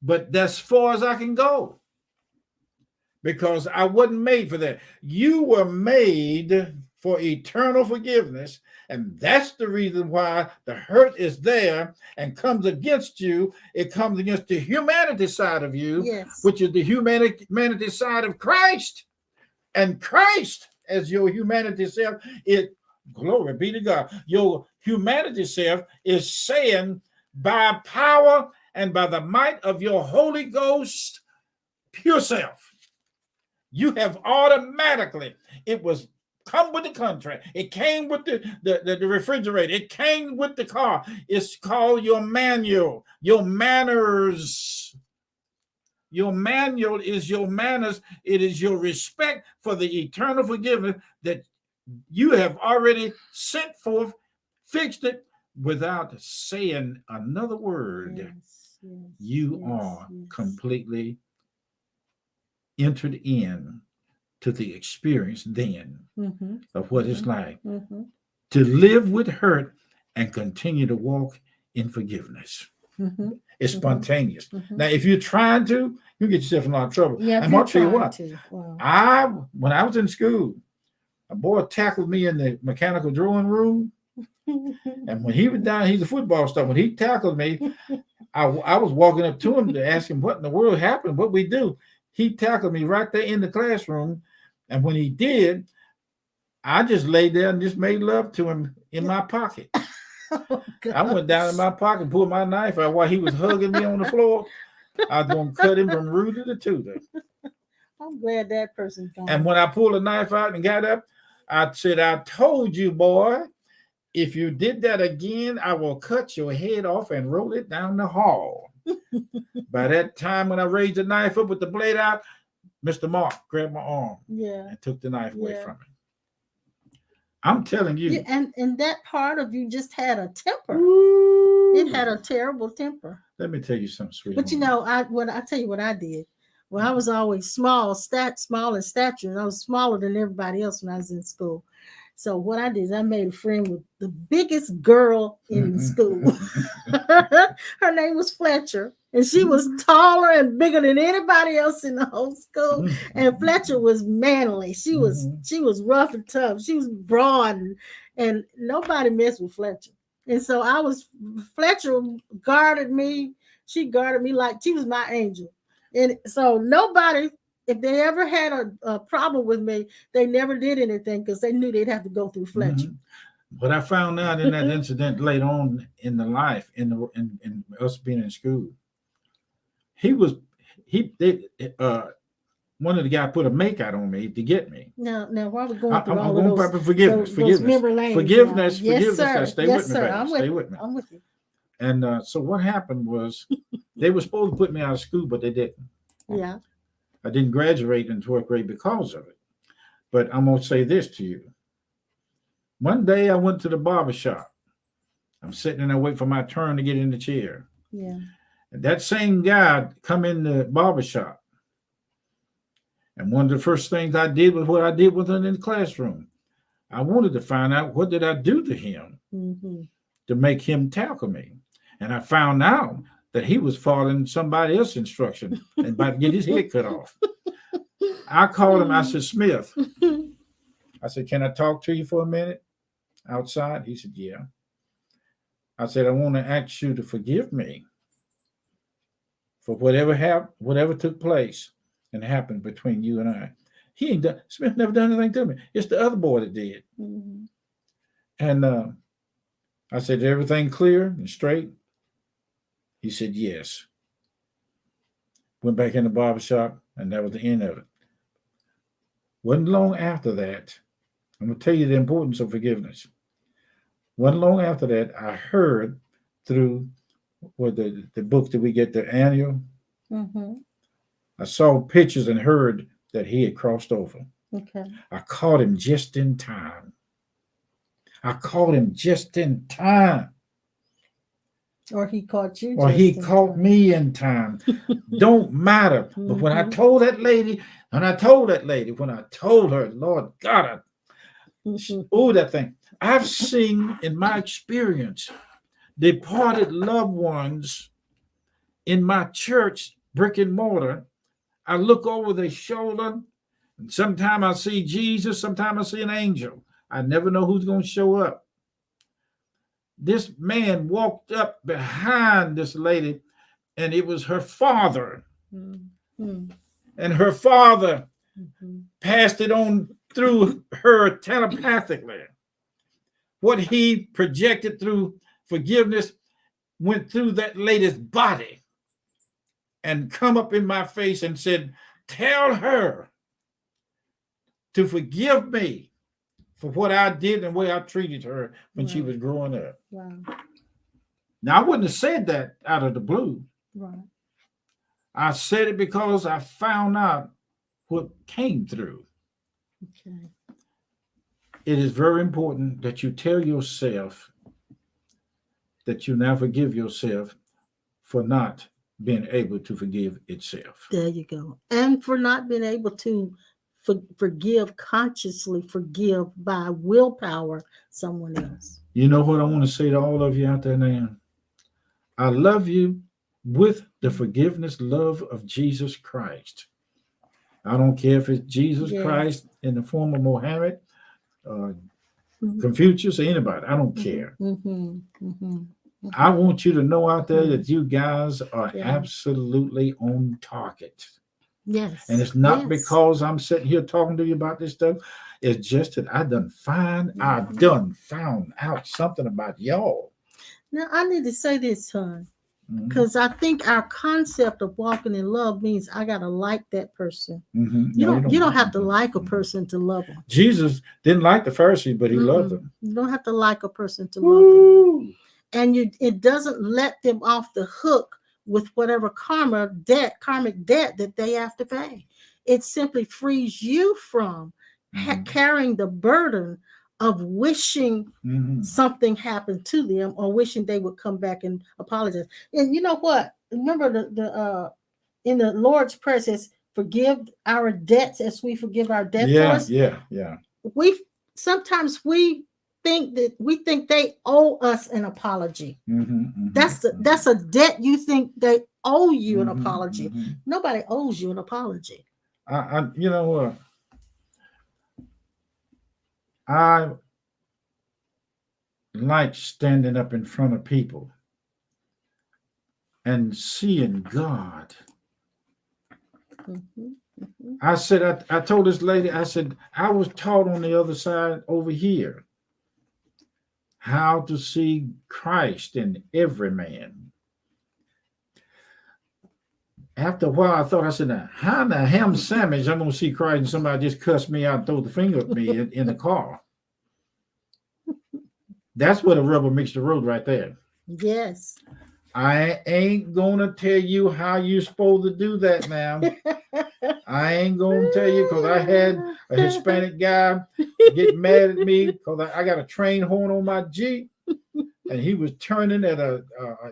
B: But that's as far as I can go, because I wasn't made for that. You were made for eternal forgiveness, and that's the reason why the hurt is there and comes against you. It comes against the humanity side of you, which is the humanity side of Christ. And Christ, as your humanity self, glory be to God, your humanity self is saying, by power and by the might of your Holy Ghost, pure self, you have automatically, it was come with the contract. It came with the refrigerator. It came with the car. It's called your manual, your manners. Your manual is your manners. It is your respect for the eternal forgiveness that you have already sent forth, fixed it without saying another word. You are completely entered in to the experience then of what it's like to live with hurt and continue to walk in forgiveness. It's spontaneous.
A: Mm-hmm.
B: Now, if you're trying to, you get yourself in a lot of trouble.
A: Yeah,
B: And I'll tell you what,
A: wow.
B: when I was in school, a boy tackled me in the mechanical drawing room. And when he was down, he's a football star. When he tackled me, I was walking up to him to ask him what in the world happened, what we do. He tackled me right there in the classroom. And when he did, I just laid there and just made love to him in my pocket. Oh, I went down in my pocket and pulled my knife out while he was hugging me on the floor. I was going to cut him from rooter to tutor.
A: I'm glad that person's gone.
B: And when I pulled the knife out and got up, I said, I told you, boy, if you did that again, I will cut your head off and roll it down the hall. By that time, when I raised the knife up with the blade out, Mr. Mark grabbed my arm and took the knife away from me. I'm telling you.
A: Yeah, and that part of you just had a temper. Ooh. It had a terrible temper.
B: Let me tell you something, sweet.
A: But you know, I tell you what I did. Well, I was always small in stature. I was smaller than everybody else when I was in school. So what I did is I made a friend with the biggest girl in the school. Her name was Fletcher. And she was taller and bigger than anybody else in the whole school. And Fletcher was manly. She was rough and tough. She was broad and nobody messed with Fletcher. And so Fletcher guarded me. She guarded me like she was my angel. And so nobody, if they ever had a problem with me, they never did anything because they knew they'd have to go through Fletcher.
B: But I found out in that incident later on in the life, in us being in school, one of the guys put a make out on me to get me.
A: Now, while we're going through all of those,
B: forgiveness.
A: Yes, sir.
B: Stay with me, baby. Stay with me.
A: I'm with you.
B: And so what happened was they were supposed to put me out of school, but they didn't.
A: Yeah.
B: I didn't graduate in 12th grade because of it. But I'm going to say this to you. One day I went to the barber shop. I'm sitting there waiting for my turn to get in the chair.
A: Yeah.
B: And that same guy come in the barber shop. And one of the first things I did was what I did with him in the classroom. I wanted to find out what did I do to him to make him tackle me. And I found out that he was following somebody else's instruction and about to get his head cut off. I called him. I said, Smith. I said, can I talk to you for a minute outside? He said, yeah. I said, I want to ask you to forgive me for whatever took place and happened between you and I. Smith never done anything to me. It's the other boy that did. And I said, everything clear and straight? He said, yes. Went back in the barbershop, and that was the end of it. Wasn't long after that, I'm going to tell you the importance of forgiveness. Wasn't long after that, I heard through the book that we get, the annual, I saw pictures and heard that he had crossed over.
A: Okay.
B: I caught him just in time.
A: Or he caught you.
B: Or he caught me in time. Don't matter. But when I told that lady, when I told her, Lord God, that thing. I've seen in my experience departed loved ones in my church, brick and mortar. I look over their shoulder, and sometimes I see Jesus, sometimes I see an angel. I never know who's going to show up. This man walked up behind this lady, and it was her father. And her father passed it on through her telepathically. What he projected through forgiveness went through that lady's body and come up in my face and said, tell her to forgive me for what I did and the way I treated her when she was growing up.
A: Wow.
B: Now, I wouldn't have said that out of the blue.
A: Right.
B: I said it because I found out what came through.
A: Okay.
B: It is very important that you tell yourself that you now forgive yourself for not being able to forgive itself.
A: There you go. And for not being able to consciously forgive by willpower someone else.
B: You know what I want to say to all of you out there now? I love you with the forgiveness, love of Jesus Christ. I don't care if it's Jesus Christ in the form of Mohammed, Confucius, or anybody. I don't care. I want you to know out there that you guys are absolutely on target.
A: Yes.
B: And it's not because I'm sitting here talking to you about this stuff. It's just that I done found out something about y'all.
A: Now, I need to say this, son, because I think our concept of walking in love means I got to like that person. You don't have to like a person to love them.
B: Jesus didn't like the Pharisees, but he loved them.
A: You don't have to like a person to love them. And it doesn't let them off the hook with whatever karmic debt that they have to pay. It simply frees you from carrying the burden of wishing something happened to them or wishing they would come back and apologize. And you know what? Remember the in the Lord's Prayer it says, forgive our debts as we forgive our debtors.
B: Yeah.
A: Sometimes we think they owe us an apology. That's a debt you think they owe you an apology. Nobody owes you an apology.
B: You know what? I like standing up in front of people and seeing God. I said, I told this lady, I said, I was taught on the other side over here how to see Christ in every man. After a while, I thought, I said, now, how in the ham sandwich I'm going to see Christ and somebody just cuss me out and throw the finger at me in the car? That's what a rubber meets the road right there.
A: Yes.
B: I ain't going to tell you how you're supposed to do that now. I ain't going to tell you because I had a Hispanic guy get mad at me because I got a train horn on my Jeep and he was turning at a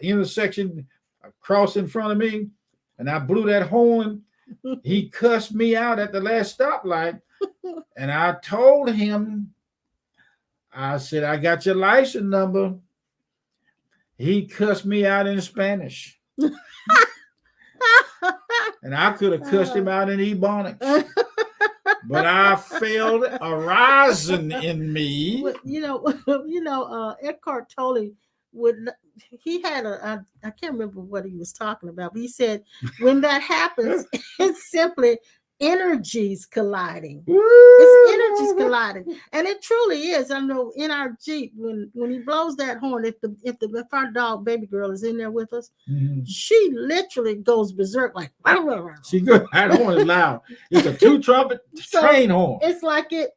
B: intersection across in front of me. And I blew that horn. He cussed me out at the last stoplight. And I told him, I said, I got your license number. He cussed me out in Spanish. And I could have cussed him out in Ebonics. But I felt a rising in me.
A: Eckhart Tolle he had I can't remember what he was talking about, but he said when that happens, it's simply energies colliding. It's energies colliding, and it truly is. I know in our Jeep when he blows that horn, if our dog baby girl is in there with us, she literally goes berserk like.
B: She good. That horn is loud. It's a 2-trumpet train horn.
A: It's like it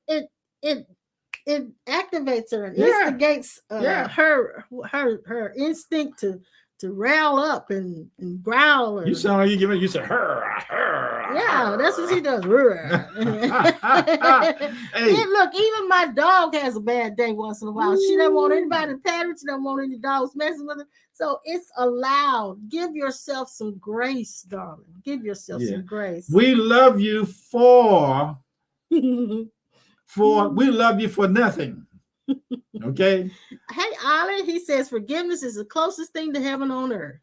A: activates her and instigates her instinct to rail up and growl.
B: You sound like you said her.
A: Yeah, that's what she does.
B: Hey.
A: Look, even my dog has a bad day once in a while. She doesn't want anybody to pet her. She doesn't want any dogs messing with her. So it's allowed. Give yourself some grace, darling. Give yourself some grace.
B: We love you for we love you for nothing. Okay.
A: Hey, Ollie, he says forgiveness is the closest thing to heaven on earth.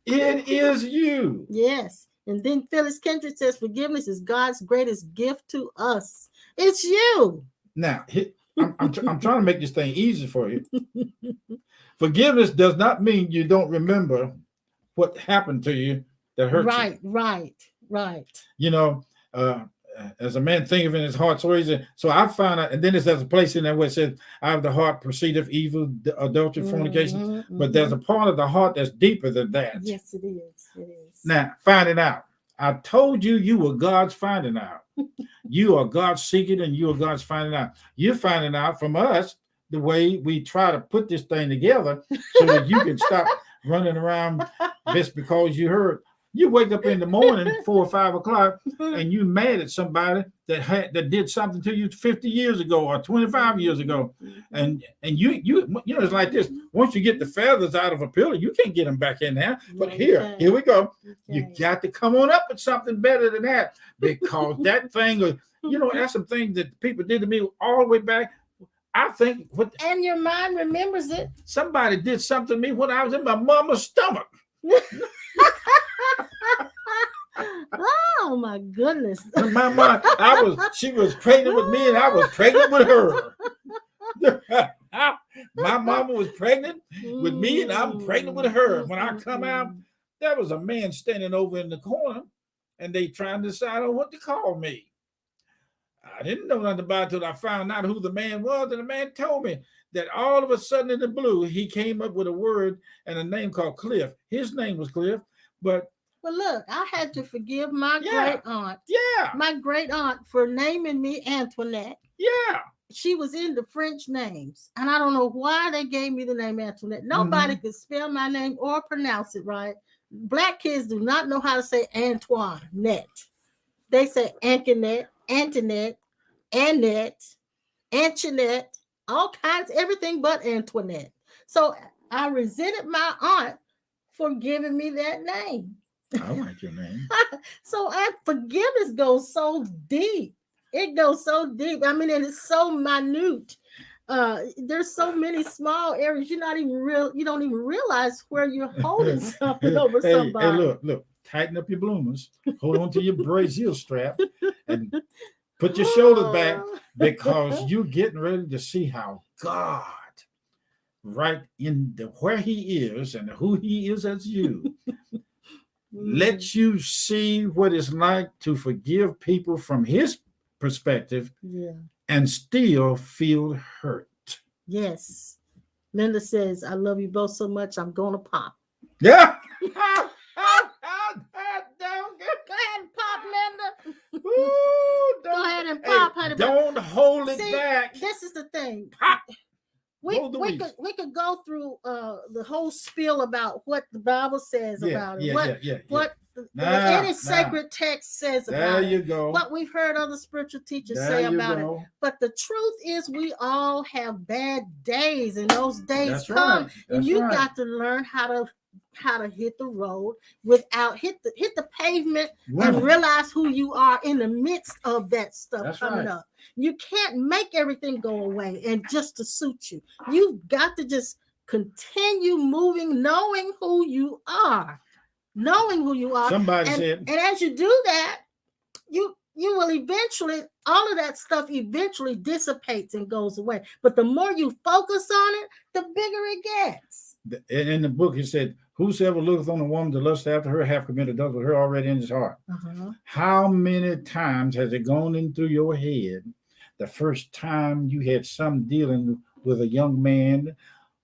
B: It is you.
A: Yes. And then Phyllis Kendrick says forgiveness is God's greatest gift to us. It's you.
B: Now, I'm trying to make this thing easy for you. Forgiveness does not mean you don't remember what happened to you that hurt you.
A: Right.
B: You know, as a man thinketh in his heart, so is it. So I found out, and then there's a place in there where it says, out of the heart proceedeth evil, adultery, fornication. But there's a part of the heart that's deeper than that.
A: Yes, it is.
B: Now, find it out. I told you were God's finding out. You are God's seeking, and you are God's finding out. You're finding out from us the way we try to put this thing together so that you can stop running around just because you heard. You wake up in the morning, 4 or 5 o'clock, and you mad at somebody that did something to you 50 years ago or 25 years ago, and you know it's like this. Once you get the feathers out of a pillow, you can't get them back in there. But here we go. You got to come on up with something better than that, because that thing, that's some things that people did to me all the way back. I think
A: and your mind remembers it.
B: Somebody did something to me when I was in my mama's stomach.
A: Oh my goodness.
B: My mom, she was pregnant with me and I was pregnant with her. My mama was pregnant with me and I'm pregnant with her. When I come out, there was a man standing over in the corner and they trying to decide on what to call me. I didn't know nothing about it until I found out who the man was, and the man told me that all of a sudden in the blue, he came up with a word and a name called Cliff. His name was Cliff, but
A: look, I had to forgive my great aunt.
B: Yeah.
A: My great aunt for naming me Antoinette.
B: Yeah.
A: She was into French names, and I don't know why they gave me the name Antoinette. Nobody could spell my name or pronounce it right. Black kids do not know how to say Antoinette. They say Antoinette, Antoinette, Annette, Antoinette, all kinds, everything but Antoinette. So I resented my aunt for giving me that name.
B: I like your name.
A: So forgiveness goes so deep. It goes so deep. I mean, and it's so minute. There's so many small areas you don't even realize where you're holding something over somebody.
B: Hey, look, tighten up your bloomers, hold on to your brazier strap, and put your shoulders back, because you're getting ready to see how God, right in where He is and who He is as you, lets you see what it's like to forgive people from His perspective, and still feel hurt. Yes.
A: Linda says, I love you both so much, I'm going to pop.
B: Yeah.
A: Go ahead and pop, Linda. Ooh, go ahead and pop, honey.
B: Don't hold it back.
A: This is the thing.
B: Pop.
A: We could go through the whole spiel about what the Bible says about it. What any sacred text says about it. There you go. What we've heard other spiritual teachers say about it. But the truth is, we all have bad days, and those days come. And you got to learn how to hit the road without hit the pavement and realize who you are in the midst of that stuff coming up. You can't make everything go away and just to suit you. You've got to just continue moving, knowing who you are. Somebody said, and as you do that, you will eventually, all of that stuff eventually dissipates and goes away. But the more you focus on it, the bigger it gets.
B: In the book, it said, whosoever looketh on a woman to lust after her hath committed adultery with her already in his heart. How many times has it gone in through your head the first time you had some dealing with a young man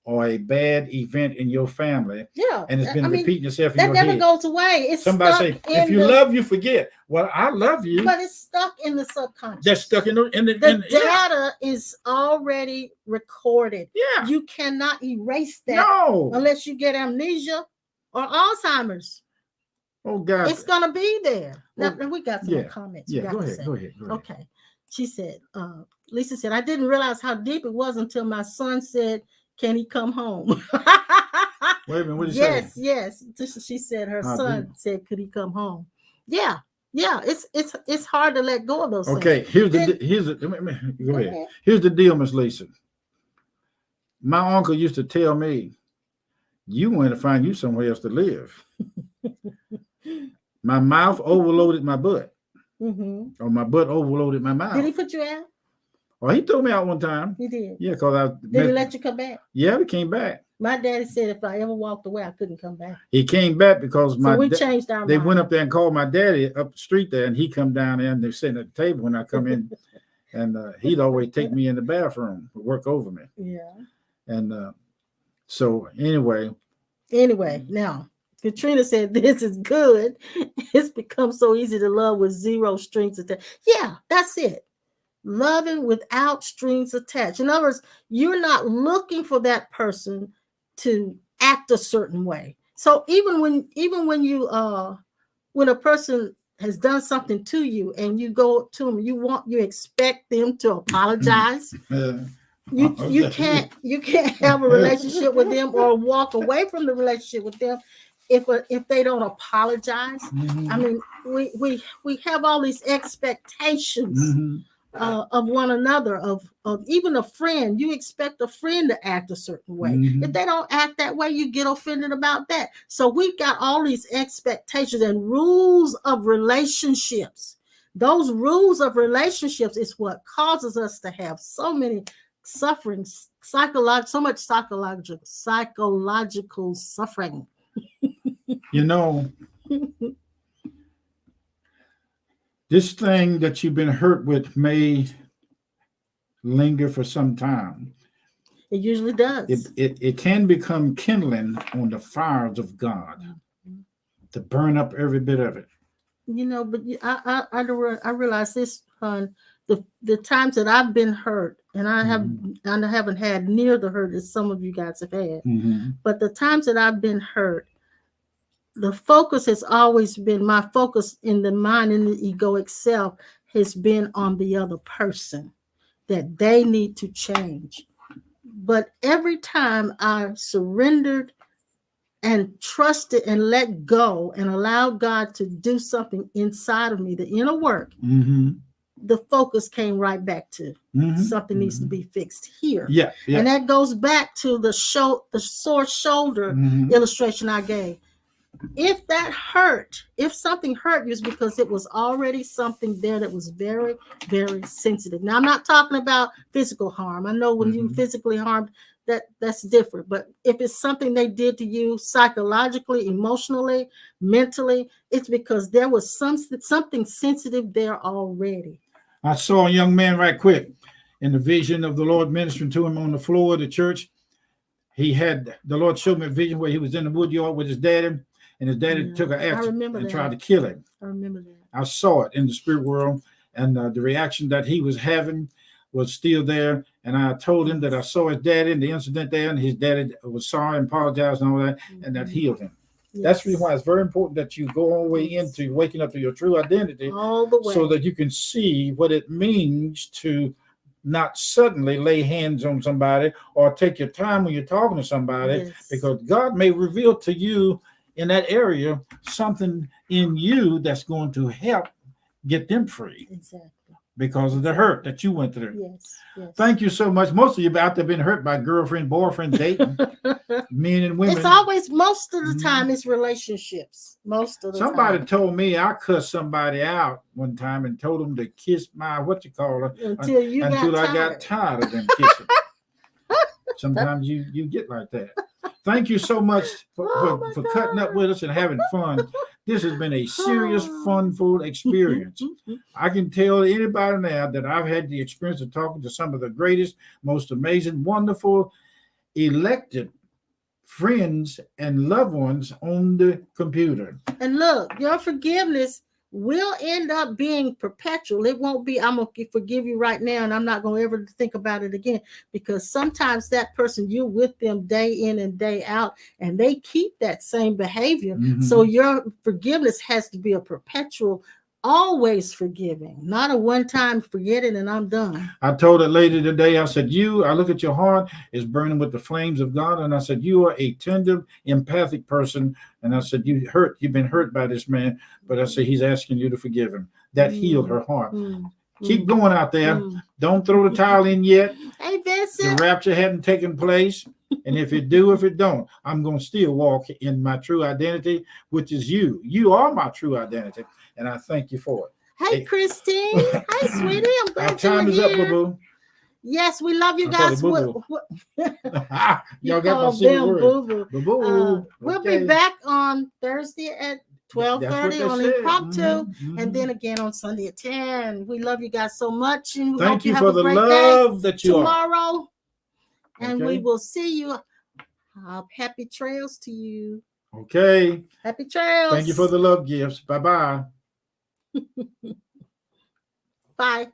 B: or a bad event in your family? Yeah. And it's been repeating itself in your head. That never
A: goes away. It's
B: somebody say, if you love, you forget. Well, I love you.
A: But it's stuck in the subconscious.
B: That's stuck in the
A: data is already recorded. Yeah. You cannot erase that unless you get amnesia or Alzheimer's.
B: Oh, God.
A: It's going to be there. Now, we got some comments.
B: Yeah, go ahead.
A: Okay. She said, Lisa said, I didn't realize how deep it was until my son said, can he come home?
B: Wait a minute, what did you say?
A: Yes. She said her son said, could he come home? Yeah. It's hard to let go of those things.
B: Okay, go ahead. Here's the deal, Miss Lisa. My uncle used to tell me, you want to find you somewhere else to live. My mouth overloaded my butt. Or my butt overloaded my mouth.
A: Did he put you out?
B: Oh, he threw me out one time.
A: He did?
B: Yeah, because
A: Did he let you come back?
B: Yeah, we came back.
A: My daddy said if I ever walked away, I couldn't come back.
B: He came back because
A: we changed our mind.
B: Went up there and called my daddy up the street there, and he come down there, and they're sitting at the table when I come in, and he'd always take me in the bathroom to work over me. Yeah. And so anyway,
A: now Katrina said this is good. It's become so easy to love with zero strings attached. Yeah, that's it. Loving without strings attached. In other words, you're not looking for that person to act a certain way. So even when you when a person has done something to you and you go to them, you expect them to apologize. You can't have a relationship with them or walk away from the relationship with them if they don't apologize. I mean, we have all these expectations of one another, of even a friend. You expect a friend to act a certain way.
B: Mhm.
A: If they don't act that way, you get offended about that. So we've got all these expectations and rules of relationships. Those rules of relationships is what causes us to have so many sufferings, so much psychological suffering.
B: You know, this thing that you've been hurt with may linger for some time.
A: It usually does.
B: It can become kindling on the fires of God to burn up every bit of it.
A: You know, but I realize this, hon. The times that I've been hurt, and I haven't had near the hurt that some of you guys have had, but the times that I've been hurt, the focus has always been, my focus in the mind and the egoic self has been on the other person, that they need to change. But every time I surrendered and trusted and let go and allowed God to do something inside of me, the inner work, the focus came right back to something needs to be fixed here.
B: Yeah.
A: And that goes back to the sore shoulder illustration I gave. If that hurt, if something hurt you, it's because it was already something there that was very, very sensitive. Now, I'm not talking about physical harm. I know when you physically harmed, that's different. But if it's something they did to you psychologically, emotionally, mentally, it's because there was something sensitive there already.
B: I saw a young man right quick in the vision of the Lord ministering to him on the floor of the church. The Lord showed me a vision where he was in the woodyard with his daddy, and his daddy took an axe and tried to kill him.
A: I remember that.
B: I saw it in the spirit world, and the reaction that he was having was still there. And I told him that I saw his daddy in the incident there, and his daddy was sorry and apologized and all that, and that healed him. Yes. That's the reason why it's very important that you go all the way into waking up to your true identity,
A: all the way,
B: so that you can see what it means to not suddenly lay hands on somebody or take your time when you're talking to somebody, because God may reveal to you in that area something in you that's going to help get them free.
A: Exactly.
B: Because of the hurt that you went through.
A: Yes.
B: Thank you so much. Most of you out there been hurt by girlfriend, boyfriend, dating, men and women.
A: It's always, most of the time, it's relationships. Most of the
B: Somebody
A: time.
B: told me I cussed somebody out one time and told them to kiss my until I got tired of them kissing. Sometimes you get like that. Thank you so much for cutting up with us and having fun. This has been a serious, fun-ful experience. I can tell anybody now that I've had the experience of talking to some of the greatest, most amazing, wonderful, elected friends and loved ones on the computer.
A: And look, your forgiveness will end up being perpetual. It won't be, I'm going to forgive you right now and I'm not going to ever think about it again, because sometimes that person, you're with them day in and day out and they keep that same behavior. So your forgiveness has to be a perpetual, always forgiving, not a one-time forget it and I'm done.
B: I told that lady today, I said, I look at your heart, it's burning with the flames of God. And I said, you are a tender, empathic person. And I said, you've been hurt by this man. But I said, he's asking you to forgive him. That healed her heart. Keep going out there. Don't throw the towel in yet.
A: Hey, Vincent.
B: The rapture hadn't taken place. And if it do, if it don't, I'm going to still walk in my true identity, which is you. You are my true identity. And I thank you for it.
A: Hey, Christine. Hi, sweetie. I'm glad
B: our time is up, boo-boo.
A: Yes, we love you guys.
B: Y'all got my secret word.
A: Boo-boo. We'll be back on Thursday at 12:30 on Impromptu, and then again on Sunday at 10. We love you guys so much, and we
B: thank
A: hope
B: you
A: have
B: for
A: a
B: the
A: great
B: love
A: day
B: that you
A: tomorrow.
B: Are.
A: And we will see you. Happy trails to you.
B: Okay.
A: Happy trails.
B: Thank you for the love gifts. Bye-bye.
A: Bye.